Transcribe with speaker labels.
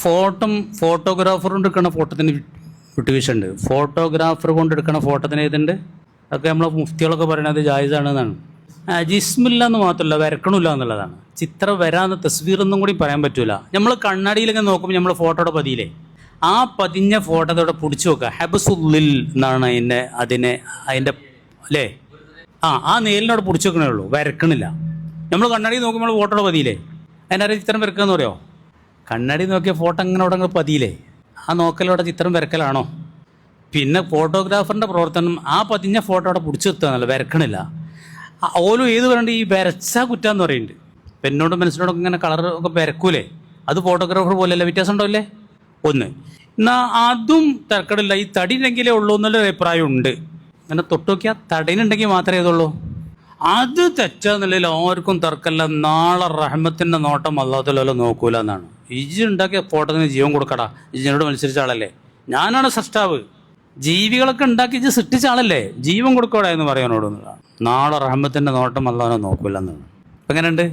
Speaker 1: Photographer കൊണ്ട് എടുക്കുന്ന ഫോട്ടോത്തിന് വിട്ടുവീഴ്ചയുണ്ട്. Photographer കൊണ്ട് എടുക്കുന്ന ഫോട്ടോത്തിന് ഏതുണ്ട്? അതൊക്കെ നമ്മളെ മുഫ്തികളൊക്കെ പറയണത് ജായിസാണെന്നാണ്. ജിസ്മില്ല എന്ന് മാത്രമല്ല, വരക്കണില്ല എന്നുള്ളതാണ്. ചിത്രം വരാന്ന് തസ്വീറൊന്നും കൂടി പറയാൻ പറ്റൂല. നമ്മൾ കണ്ണാടിയിലൊക്കെ നോക്കുമ്പോൾ നമ്മൾ ഫോട്ടോയുടെ പതിയില്ലേ, ആ പതിഞ്ഞ ഫോട്ടോയോടെ പിടിച്ചു നോക്കുക. ഹെബസുല്ലിൽ എന്നാണ് അതിൻ്റെ അല്ലേ, ആ നേലിനോട് പിടിച്ചു വെക്കണേ ഉള്ളൂ, വരക്കണില്ല. നമ്മൾ കണ്ണാടി നോക്കുമ്പോൾ ഫോട്ടോയുടെ പതിയില്ലേ, അതിൻ്റെ ചിത്രം വരക്കുക എന്ന് പറയുമോ? കണ്ണാടി നോക്കിയ ഫോട്ടോ അങ്ങനെ അവിടെ പതിയില്ലേ, ആ നോക്കലോടെ ചിത്രം വരക്കലാണോ? പിന്നെ ഫോട്ടോഗ്രാഫറിൻ്റെ പ്രവർത്തനം ആ പതിഞ്ഞ ഫോട്ടോ അവിടെ പിടിച്ചു നിർത്തുകയെന്നല്ല, വരക്കണില്ല. ഓലും ഏത് പറയണ്ട ഈ വരച്ചാൽ കുറ്റാന്ന് പറയുന്നുണ്ട്. പെണ്ണോടും മനസ്സിനോടൊക്കെ ഇങ്ങനെ കളർ ഒക്കെ വരക്കൂലേ, അത് ഫോട്ടോഗ്രാഫർ പോലെയല്ല, വ്യത്യാസം ഉണ്ടാവില്ലേ? ഒന്ന് എന്നാൽ അതും തിരക്കടില്ല, ഈ തടി ഉണ്ടെങ്കിലേ ഉള്ളൂ എന്നുള്ളൊരു അഭിപ്രായം ഉണ്ട്. അങ്ങനെ തൊട്ട് നോക്കിയാൽ തടയിനുണ്ടെങ്കിൽ മാത്രമേ ഇതുള്ളൂ. അത് തെറ്റാന്നുള്ളതിൽ ആർക്കും തർക്കമല്ല. നാളെ റഹ്മത്തിൻ്റെ നോട്ടം അല്ലാത്തല്ലോ നോക്കൂല എന്നാണ്. ഇജ് ഉണ്ടാക്കിയ ഫോട്ടോത്തിന് ജീവൻ കൊടുക്കടാ, ഇജിനോട് മത്സരിച്ച ആളല്ലേ, ഞാനാണ് സൃഷ്ടാവ്. ജീവികളൊക്കെ ഉണ്ടാക്കി ഇജ് സൃഷ്ടിച്ച ആളല്ലേ, ജീവൻ കൊടുക്കോടാ എന്ന് പറയാനോട്. നാളെ റഹ്മത്തിൻ്റെ നോട്ടം അല്ലാതെ നോക്കൂല എന്നാണ്. അപ്പം എങ്ങനെയുണ്ട്?